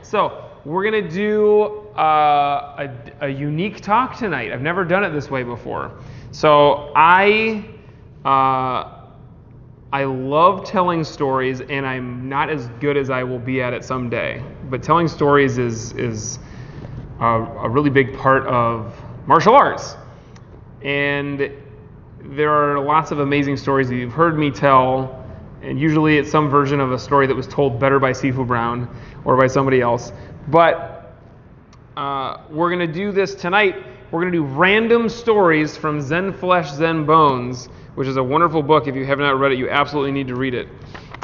So we're going to do a unique talk tonight. I've never done it this way before. So I love telling stories, and I'm not as good as I will be at it someday. But telling stories is a really big part of martial arts. And there are lots of amazing stories that you've heard me tell, and usually it's some version of a story that was told better by Sifu Brown or by somebody else. But we're going to do this tonight. We're going to do random stories from Zen Flesh, Zen Bones, which is a wonderful book. If you have not read it, you absolutely need to read it.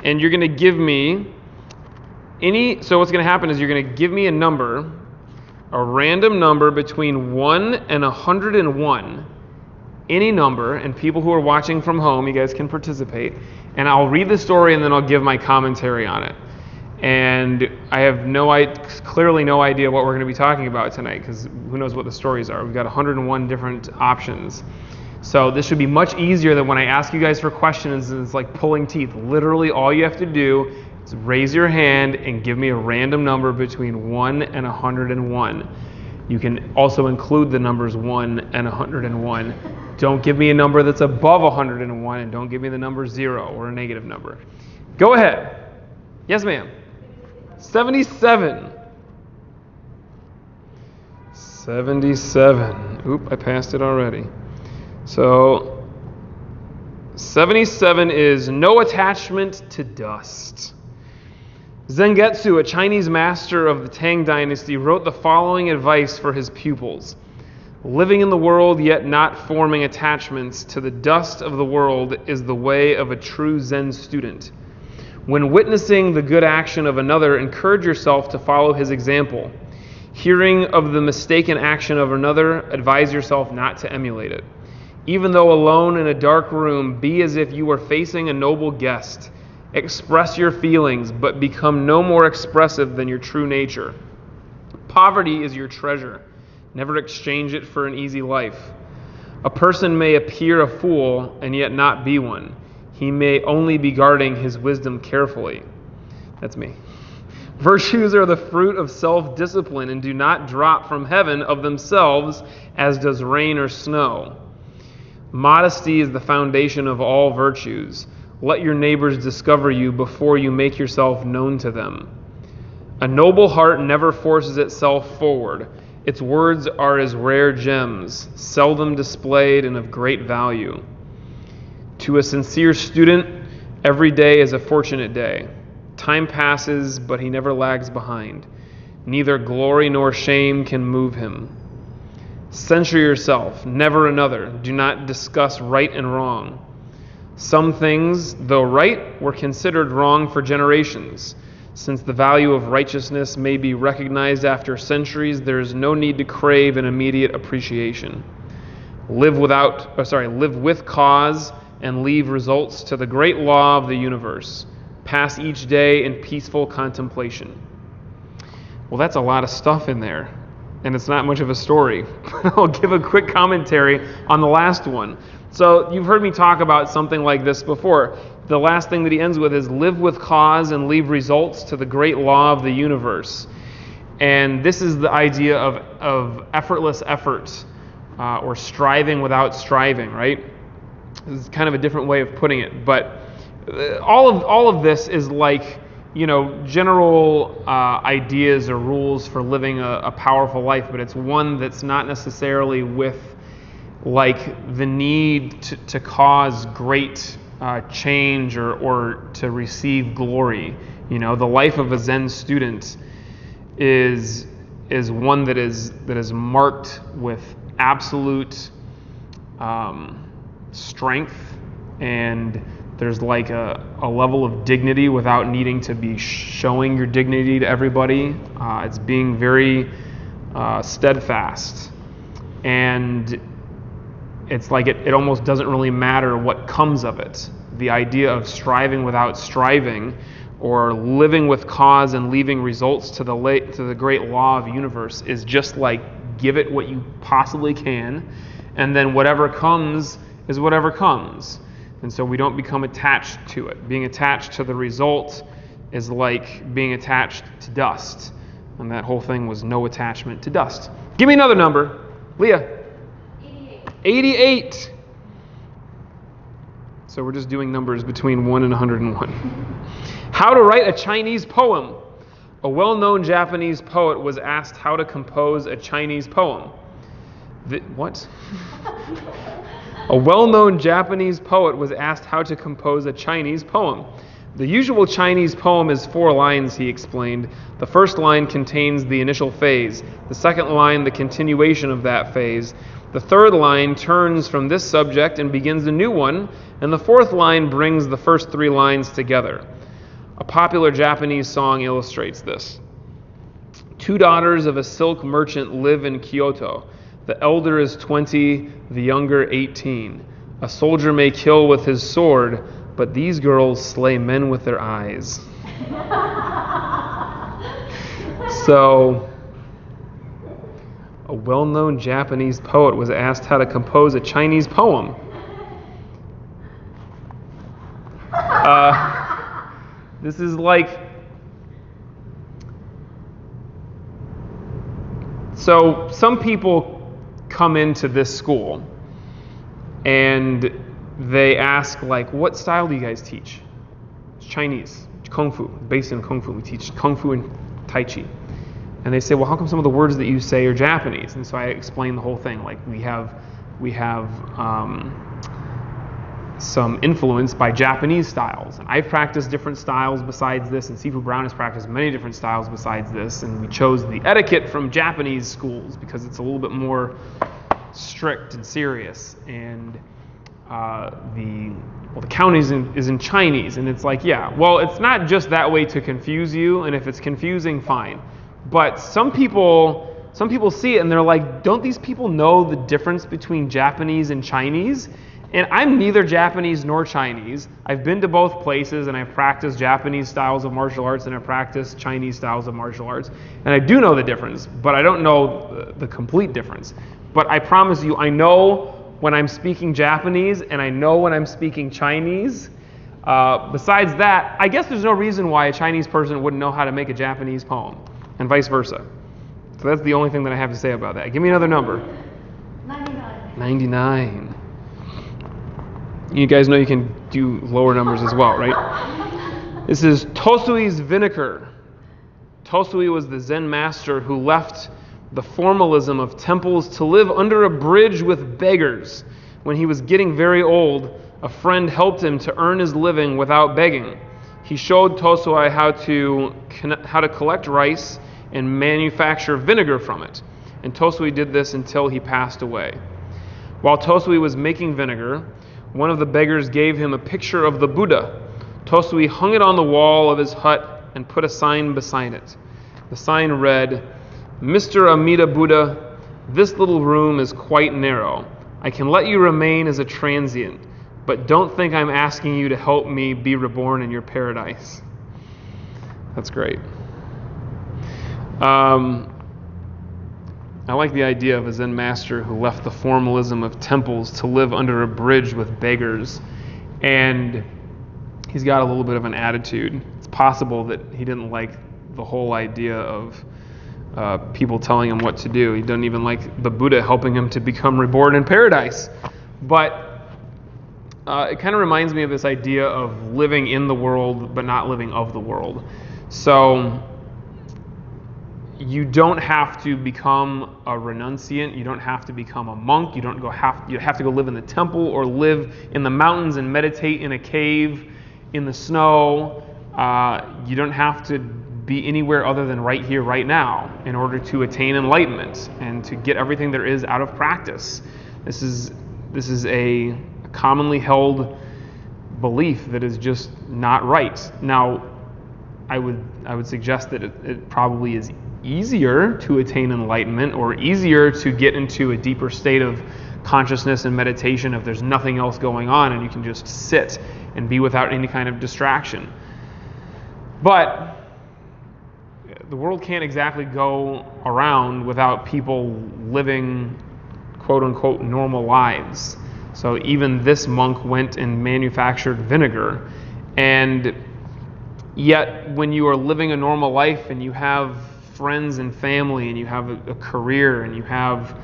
And you're going to give me so what's going to happen is you're going to give me a random number between 1 and 101. Any number, and people who are watching from home, you guys can participate, and I'll read the story and then I'll give my commentary on it. And I have clearly no idea what we're going to be talking about tonight, because who knows what the stories are. We've got 101 different options. So this should be much easier than when I ask you guys for questions and it's like pulling teeth. Literally all you have to do is raise your hand and give me a random number between 1 and 101. You can also include the numbers 1 and 101. Don't give me a number that's above 101, and don't give me the number 0 or a negative number. Go ahead. Yes, ma'am. 77. 77. Oop, I passed it already. So 77 is no attachment to dust. Zengetsu, a Chinese master of the Tang Dynasty, wrote the following advice for his pupils. Living in the world, yet not forming attachments to the dust of the world is the way of a true Zen student. When witnessing the good action of another, encourage yourself to follow his example. Hearing of the mistaken action of another, advise yourself not to emulate it. Even though alone in a dark room, be as if you were facing a noble guest. Express your feelings, but become no more expressive than your true nature. Poverty is your treasure. Never exchange it for an easy life. A person may appear a fool and yet not be one. He may only be guarding his wisdom carefully. That's me. Virtues are the fruit of self-discipline and do not drop from heaven of themselves as does rain or snow. Modesty is the foundation of all virtues. Let your neighbors discover you before you make yourself known to them. A noble heart never forces itself forward. Its words are as rare gems, seldom displayed and of great value. To a sincere student, every day is a fortunate day. Time passes, but he never lags behind. Neither glory nor shame can move him. Censure yourself, never another. Do not discuss right and wrong. Some things, though right, were considered wrong for generations. Since the value of righteousness may be recognized after centuries, there is no need to crave an immediate appreciation. Live with cause and leave results to the great law of the universe. Pass each day in peaceful contemplation. Well, that's a lot of stuff in there, and it's not much of a story. I'll give a quick commentary on the last one. So you've heard me talk about something like this before. The last thing that he ends with is live with cause and leave results to the great law of the universe. And this is the idea of effortless effort, or striving without striving, right? This is kind of a different way of putting it. But all of this is like, general ideas or rules for living a powerful life, but it's one that's not necessarily with like the need to cause great change or to receive glory. The life of a Zen student is one that is marked with absolute strength, and there's like a level of dignity without needing to be showing your dignity to everybody. It's being very steadfast, and it's like it almost doesn't really matter what comes of it. The idea of striving without striving, or living with cause and leaving results to the great law of the universe, is just like give it what you possibly can, and then whatever comes is whatever comes. And so we don't become attached to it. Being attached to the result is like being attached to dust. And that whole thing was no attachment to dust. Give me another number. Leah. 88. So we're just doing numbers between 1 and 101. How to write a Chinese poem. A well-known Japanese poet was asked how to compose a Chinese poem. What? A well-known Japanese poet was asked how to compose a Chinese poem. The usual Chinese poem is 4 lines, he explained. The first line contains the initial phase. The second line, the continuation of that phase. The third line turns from this subject and begins a new one. And the fourth line brings the first 3 lines together. A popular Japanese song illustrates this. 2 daughters of a silk merchant live in Kyoto. The elder is 20, the younger 18. A soldier may kill with his sword, but these girls slay men with their eyes. So, a well-known Japanese poet was asked how to compose a Chinese poem. This is like... So, some people come into this school and they ask, like, what style do you guys teach? It's Chinese, Kung Fu, based in Kung Fu. We teach Kung Fu and Tai Chi. And they say, well, how come some of the words that you say are Japanese? And so I explain the whole thing. Like, we have some influence by Japanese styles. And I've practiced different styles besides this, and Sifu Brown has practiced many different styles besides this. And we chose the etiquette from Japanese schools because it's a little bit more strict and serious. And the counting is in Chinese. And it's like, yeah, well, it's not just that way to confuse you. And if it's confusing, fine. But some people see it and they're like, don't these people know the difference between Japanese and Chinese? And I'm neither Japanese nor Chinese. I've been to both places and I've practiced Japanese styles of martial arts and I've practiced Chinese styles of martial arts. And I do know the difference, but I don't know the complete difference. But I promise you, I know when I'm speaking Japanese and I know when I'm speaking Chinese. Besides that, I guess there's no reason why a Chinese person wouldn't know how to make a Japanese poem, and vice versa. So that's the only thing that I have to say about that. Give me another number. 99. You guys know you can do lower numbers as well, right? This is Tosui's vinegar. Tosui was the Zen master who left the formalism of temples to live under a bridge with beggars. When he was getting very old, a friend helped him to earn his living without begging. He showed Tosui how to collect rice and manufacture vinegar from it. And Tosui did this until he passed away. While Tosui was making vinegar, one of the beggars gave him a picture of the Buddha. Tosui hung it on the wall of his hut and put a sign beside it. The sign read, "Mr. Amida Buddha, this little room is quite narrow. I can let you remain as a transient, but don't think I'm asking you to help me be reborn in your paradise." That's great. I like the idea of a Zen master who left the formalism of temples to live under a bridge with beggars. And he's got a little bit of an attitude. It's possible that he didn't like the whole idea of people telling him what to do. He doesn't even like the Buddha helping him to become reborn in paradise. But it kind of reminds me of this idea of living in the world but not living of the world. So you don't have to become a renunciant. You don't have to become a monk. You have to go live in the temple or live in the mountains and meditate in a cave in the snow. You don't have to be anywhere other than right here, right now, in order to attain enlightenment and to get everything there is out of practice. This is a commonly held belief that is just not right. Now, I would suggest that it probably is easier to attain enlightenment or easier to get into a deeper state of consciousness and meditation if there's nothing else going on and you can just sit and be without any kind of distraction. But the world can't exactly go around without people living quote-unquote normal lives. So even this monk went and manufactured vinegar. And yet when you are living a normal life and you have friends and family, and you have a career, and you have,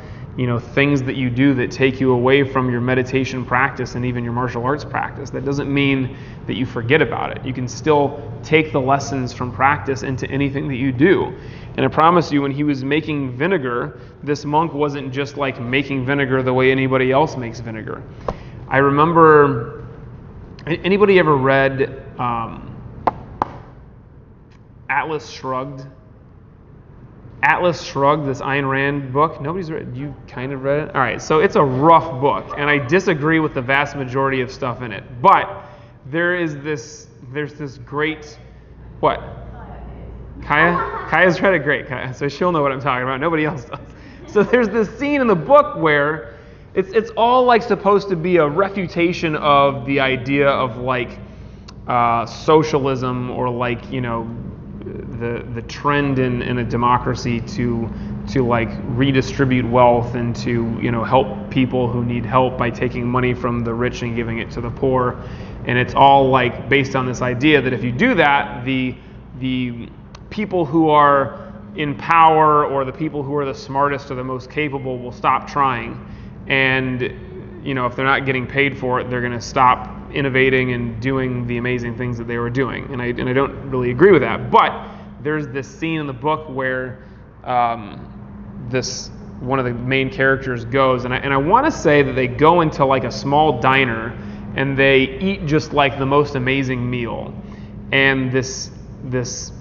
things that you do that take you away from your meditation practice and even your martial arts practice. That doesn't mean that you forget about it. You can still take the lessons from practice into anything that you do. And I promise you, when he was making vinegar, this monk wasn't just like making vinegar the way anybody else makes vinegar. I remember, anybody ever read Atlas Shrugged? Atlas Shrugged, this Ayn Rand book. Nobody's read it. You kind of read it? All right, so it's a rough book, and I disagree with the vast majority of stuff in it. But there's this great, what? Kaya? Kaya's read it. Great, Kaya. So she'll know what I'm talking about. Nobody else does. So there's this scene in the book where it's all like supposed to be a refutation of the idea of like socialism, or like, the trend in a democracy to like redistribute wealth and to help people who need help by taking money from the rich and giving it to the poor. And it's all like based on this idea that if you do that, the people who are in power, or the people who are the smartest or the most capable, will stop trying. And if they're not getting paid for it, they're going to stop innovating and doing the amazing things that they were doing. And I don't really agree with that. But there's this scene in the book where one of the main characters goes, and I want to say that they go into like a small diner and they eat just like the most amazing meal. And this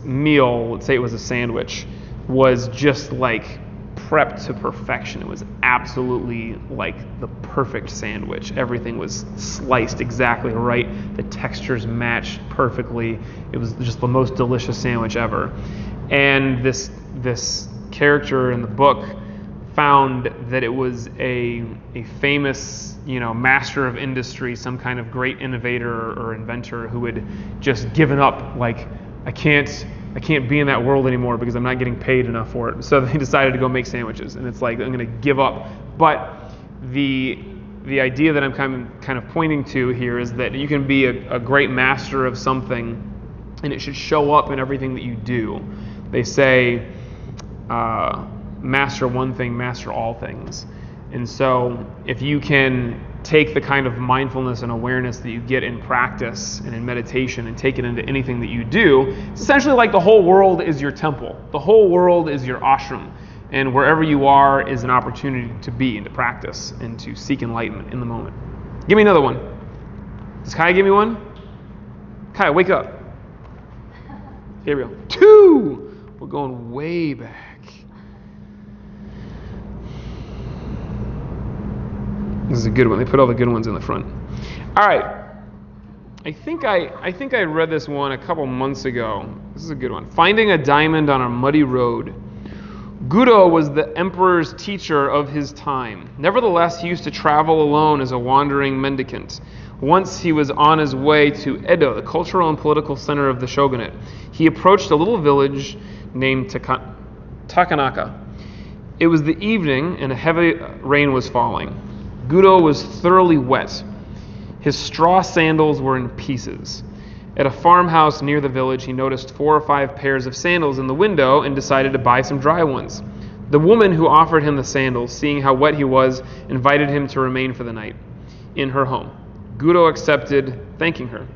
meal, let's say it was a sandwich, was just like prepped to perfection. It was absolutely like the perfect sandwich. Everything was sliced exactly right. The textures matched perfectly. It was just the most delicious sandwich ever. And this character in the book found that it was a famous, master of industry, some kind of great innovator or inventor who had just given up, like, I can't be in that world anymore because I'm not getting paid enough for it. So they decided to go make sandwiches, and it's like, I'm going to give up. But the idea that I'm kind of pointing to here is that you can be a great master of something, and it should show up in everything that you do. They say, master one thing, master all things. And so if you can take the kind of mindfulness and awareness that you get in practice and in meditation and take it into anything that you do, it's essentially like the whole world is your temple. The whole world is your ashram. And wherever you are is an opportunity to be and to practice and to seek enlightenment in the moment. Give me another one. Does Kaya give me one? Kaya, wake up. Here we go. 2! We're going way back. This is a good one. They put all the good ones in the front. All right. I think I read this one a couple months ago. This is a good one. Finding a diamond on a muddy road. Gudo was the emperor's teacher of his time. Nevertheless, he used to travel alone as a wandering mendicant. Once he was on his way to Edo, the cultural and political center of the shogunate. He approached a little village named Takanaka. It was the evening and a heavy rain was falling. Gudo was thoroughly wet. His straw sandals were in pieces. At a farmhouse near the village, he noticed 4 or 5 pairs of sandals in the window and decided to buy some dry ones. The woman who offered him the sandals, seeing how wet he was, invited him to remain for the night in her home. Gudo accepted, thanking her.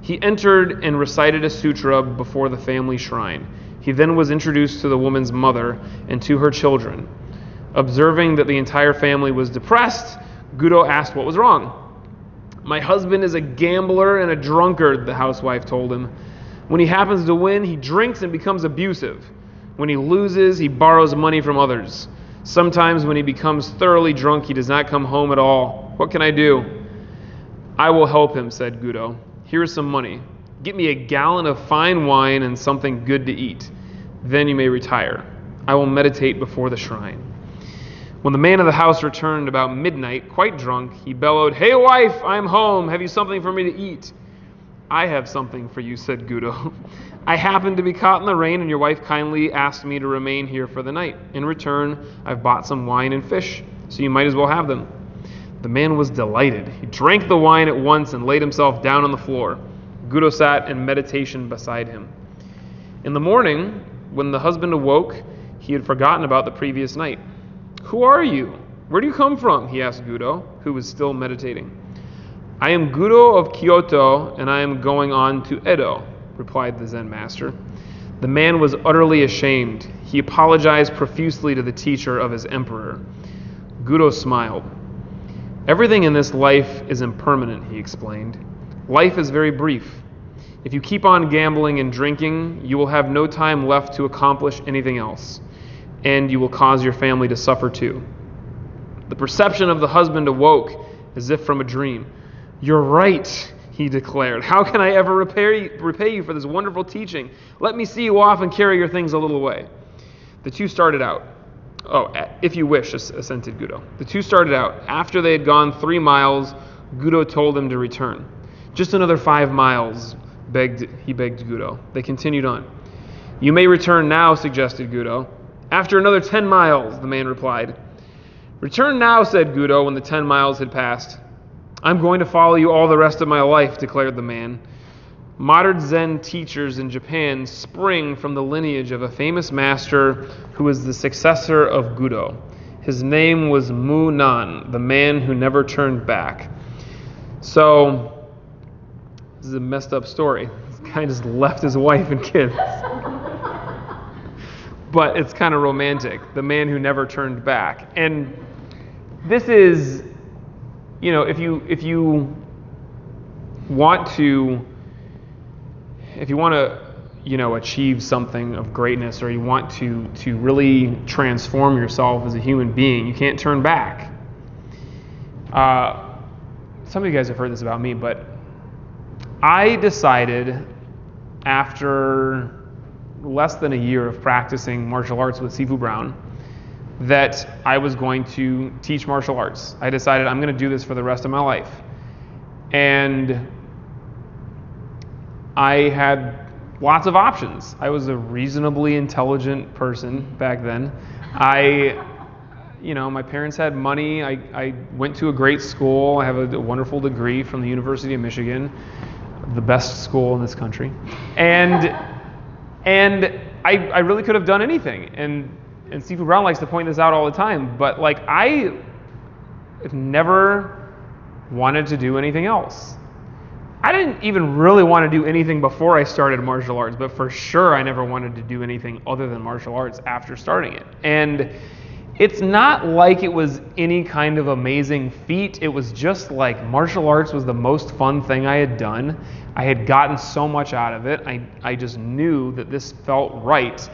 He entered and recited a sutra before the family shrine. He then was introduced to the woman's mother and to her children. Observing that the entire family was depressed, Gudo asked what was wrong. My husband is a gambler and a drunkard, the housewife told him. When he happens to win, he drinks and becomes abusive. When he loses, he borrows money from others. Sometimes when he becomes thoroughly drunk, he does not come home at all. What can I do? I will help him, said Gudo. Here is some money. Get me a gallon of fine wine and something good to eat. Then you may retire. I will meditate before the shrine. When the man of the house returned about midnight, quite drunk, he bellowed, Hey wife, I am home. Have you something for me to eat? I have something for you, said Gudo. I happened to be caught in the rain, and your wife kindly asked me to remain here for the night. In return, I've bought some wine and fish, so you might as well have them. The man was delighted. He drank the wine at once and laid himself down on the floor. Gudo sat in meditation beside him. In the morning, When the husband awoke, he had forgotten about the previous night. "Who are you? Where do you come from?" he asked Gudo, who was still meditating. "I am Gudo of Kyoto, and I am going on to Edo," replied the Zen master. The man was utterly ashamed. He apologized profusely to the teacher of his emperor. Gudo smiled. "Everything in this life is impermanent," he explained. "Life is very brief. If you keep on gambling and drinking, you will have no time left to accomplish anything else, and you will cause your family to suffer too." The perception of the husband awoke as if from a dream. "You're right," he declared. "How can I ever repay you for this wonderful teaching? Let me see you off and carry your things a little way." The two started out. "Oh, if you wish," assented Gudo. The two started out. After they had gone 3 miles, Gudo told them to return. "Just another 5 miles, he begged Gudo. They continued on. "You may return now," suggested Gudo. "After another 10 miles, the man replied. "Return now," said Gudo when the 10 miles had passed. "I'm going to follow you all the rest of my life," declared the man. Modern Zen teachers in Japan spring from the lineage of a famous master who was the successor of Gudo. His name was Mu Nan, the man who never turned back. So, this is a messed up story. This guy just left his wife and kids. But it's kind of romantic. The man who never turned back. And this is, if you want to achieve something of greatness, or you want to really transform yourself as a human being, you can't turn back. Some of you guys have heard this about me, but I decided after less than a year of practicing martial arts with Sifu Brown that I was going to teach martial arts. I decided I'm going to do this for the rest of my life. And I had lots of options. I was a reasonably intelligent person back then. My parents had money. I went to a great school. I have a wonderful degree from the University of Michigan, the best school in this country. And I really could have done anything. And Sifu Brown likes to point this out all the time, but I have never wanted to do anything else. I didn't even really want to do anything before I started martial arts, but for sure I never wanted to do anything other than martial arts after starting it. And it's not like it was any kind of amazing feat. It was just like martial arts was the most fun thing I had done. I had gotten so much out of it. I just knew that this felt right.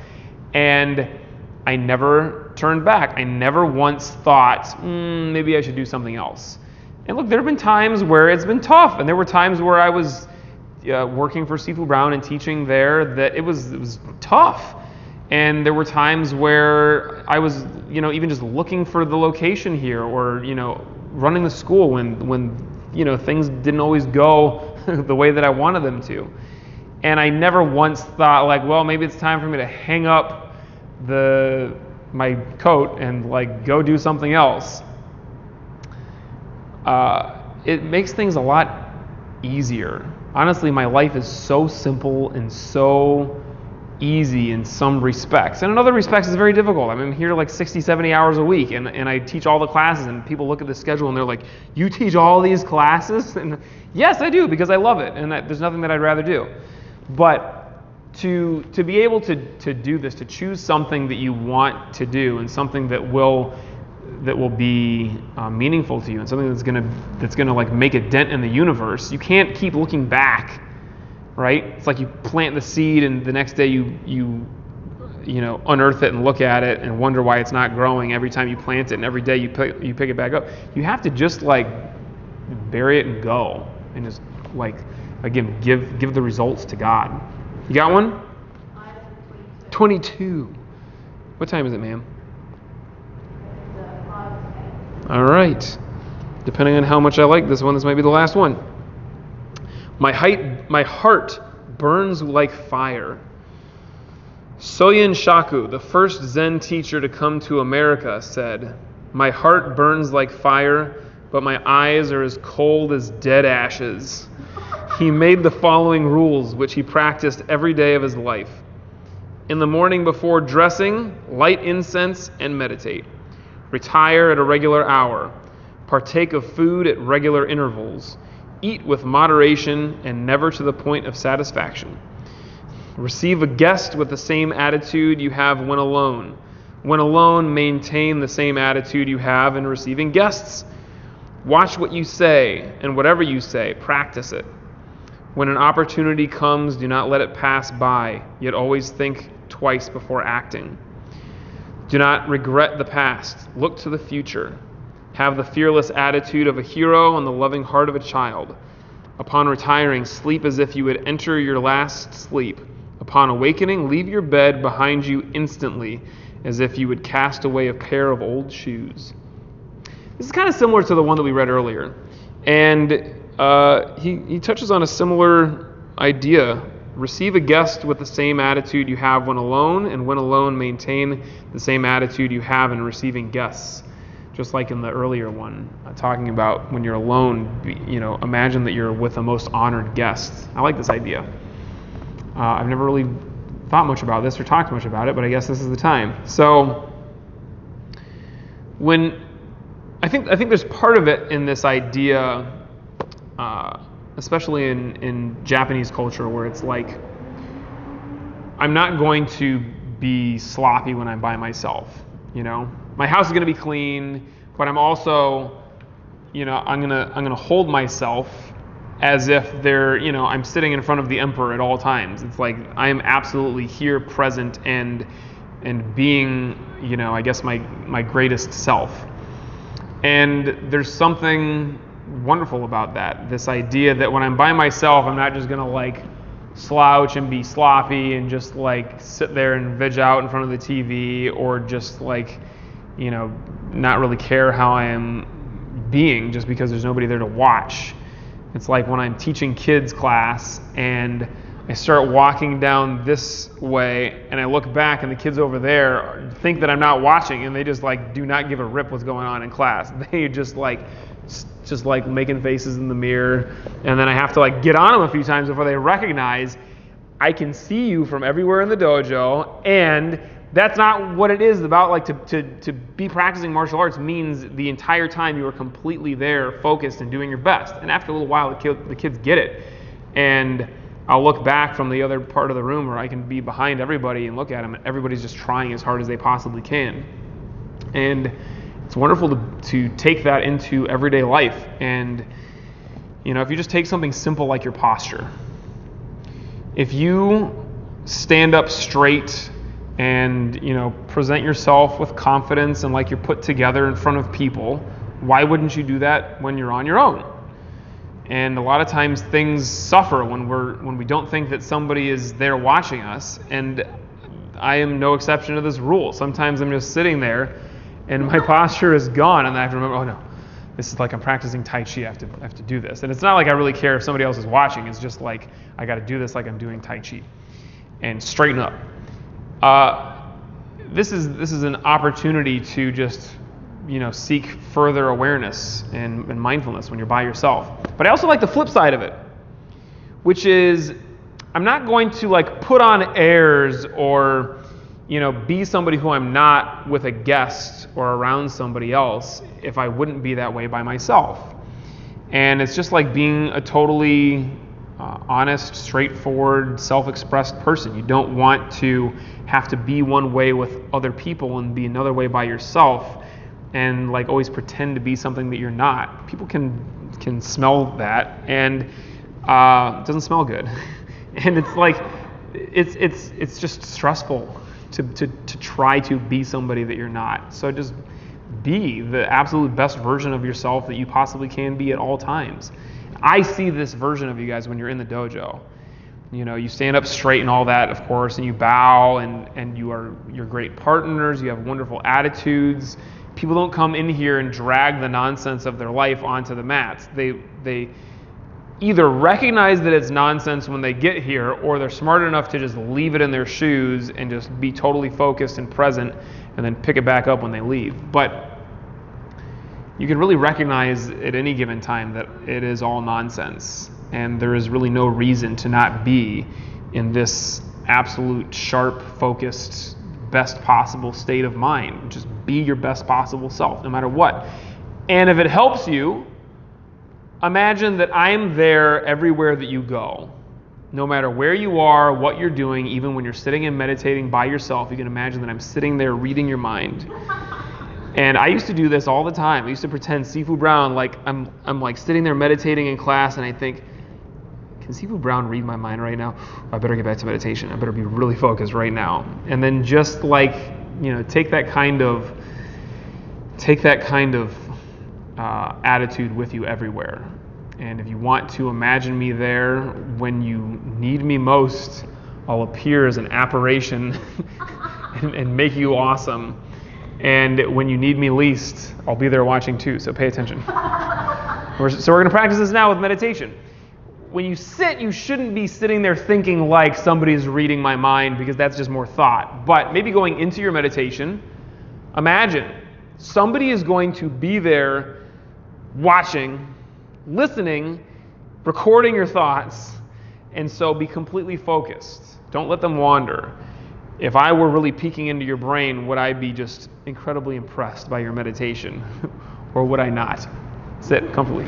And I never turned back. I never once thought, maybe I should do something else. And look, there have been times where it's been tough, and there were times where I was working for Sifu Brown and teaching there that it was tough. And there were times where I was, even just looking for the location here, or running the school when things didn't always go the way that I wanted them to. And I never once thought well, maybe it's time for me to hang up my coat and go do something else. It makes things a lot easier. Honestly, my life is so simple and so easy in some respects. And in other respects, it's very difficult. I'm here 60, 70 hours a week, and I teach all the classes, and people look at the schedule and they're like, "You teach all these classes?" And yes, I do, because I love it, and there's nothing that I'd rather do. But to be able to do this, to choose something that you want to do, and something that will be meaningful to you, and something that's gonna make a dent in the universe, you can't keep looking back, right? It's like you plant the seed, and the next day you unearth it and look at it and wonder why it's not growing every time you plant it, and every day you pick it back up. You have to just bury it and go, and just again give the results to God. You got one? 22. What time is it, ma'am? All right. Depending on how much I like this one, this might be the last one. My heart burns like fire. Soyin Shaku, the first Zen teacher to come to America, said, "My heart burns like fire, but my eyes are as cold as dead ashes." He made the following rules, which he practiced every day of his life. In the morning before dressing, light incense and meditate. Retire at a regular hour. Partake of food at regular intervals. Eat with moderation and never to the point of satisfaction. Receive a guest with the same attitude you have when alone. When alone, maintain the same attitude you have in receiving guests. Watch what you say, and whatever you say, practice it. When an opportunity comes, do not let it pass by, yet always think twice before acting. Do not regret the past. Look to the future. Have the fearless attitude of a hero and the loving heart of a child. Upon retiring, sleep as if you would enter your last sleep. Upon awakening, leave your bed behind you instantly, as if you would cast away a pair of old shoes. This is kind of similar to the one that we read earlier. And he touches on a similar idea. Receive a guest with the same attitude you have when alone, and when alone, maintain the same attitude you have in receiving guests. Just like in the earlier one, talking about when you're alone, imagine that you're with the most honored guest. I like this idea. I've never really thought much about this or talked much about it, but I guess this is the time. So, I think there's part of it in this idea, especially in Japanese culture, where it's like, I'm not going to be sloppy when I'm by myself. My house is going to be clean, but I'm also, I'm gonna hold myself as if I'm sitting in front of the emperor at all times. It's like I am absolutely here, present, and being, I guess my greatest self. And there's something wonderful about that. This idea that when I'm by myself, I'm not just gonna slouch and be sloppy and just sit there and veg out in front of the TV, or just not really care how I am being just because there's nobody there to watch. It's like when I'm teaching kids class and I start walking down this way and I look back and the kids over there think that I'm not watching, and they just do not give a rip what's going on in class. They just making faces in the mirror, and then I have to get on them a few times before they recognize I can see you from everywhere in the dojo, and that's not what it is about. To be practicing martial arts means the entire time you are completely there, focused and doing your best. And after a little while, the kids get it. And I'll look back from the other part of the room where I can be behind everybody and look at them, and everybody's just trying as hard as they possibly can. And it's wonderful to take that into everyday life. And, if you just take something simple like your posture, if you stand up straight and present yourself with confidence and like you're put together in front of people, why wouldn't you do that when you're on your own? And a lot of times things suffer when we don't think that somebody is there watching us, and I am no exception to this rule. Sometimes I'm just sitting there and my posture is gone, and I have to remember, oh no, this is like I'm practicing Tai Chi, I have to do this. And it's not like I really care if somebody else is watching, it's just like I got to do this like I'm doing Tai Chi and straighten up. This is an opportunity to just seek further awareness and mindfulness when you're by yourself. But I also like the flip side of it, which is I'm not going to put on airs or be somebody who I'm not with a guest or around somebody else if I wouldn't be that way by myself. And it's just like being a totally honest, straightforward, self-expressed person. You don't want to have to be one way with other people and be another way by yourself, and always pretend to be something that you're not. People can smell that, and it doesn't smell good. And it's it's just stressful to try to be somebody that you're not. So just be the absolute best version of yourself that you possibly can be at all times. I see this version of you guys when you're in the dojo. You stand up straight and all that, of course, and you bow, and you're great partners. You have wonderful attitudes. People don't come in here and drag the nonsense of their life onto the mats. They either recognize that it's nonsense when they get here, or they're smart enough to just leave it in their shoes and just be totally focused and present, and then pick it back up when they leave. But you can really recognize at any given time that it is all nonsense, and there is really no reason to not be in this absolute, sharp, focused, best possible state of mind. Just be your best possible self, no matter what. And if it helps you, imagine that I'm there everywhere that you go. No matter where you are, what you're doing, even when you're sitting and meditating by yourself, you can imagine that I'm sitting there reading your mind. And I used to do this all the time. I used to pretend Sifu Brown, like I'm like sitting there meditating in class, and I think, can Sifu Brown read my mind right now? I better get back to meditation. I better be really focused right now. And then just like, take that kind of attitude with you everywhere. And if you want to imagine me there when you need me most, I'll appear as an apparition and make you awesome. And when you need me least, I'll be there watching too, so pay attention. So we're going to practice this now with meditation. When you sit, you shouldn't be sitting there thinking like somebody's reading my mind, because that's just more thought. But maybe going into your meditation, imagine somebody is going to be there watching, listening, recording your thoughts, and so be completely focused. Don't let them wander. If I were really peeking into your brain, would I be just incredibly impressed by your meditation? Or would I not? Sit comfortably.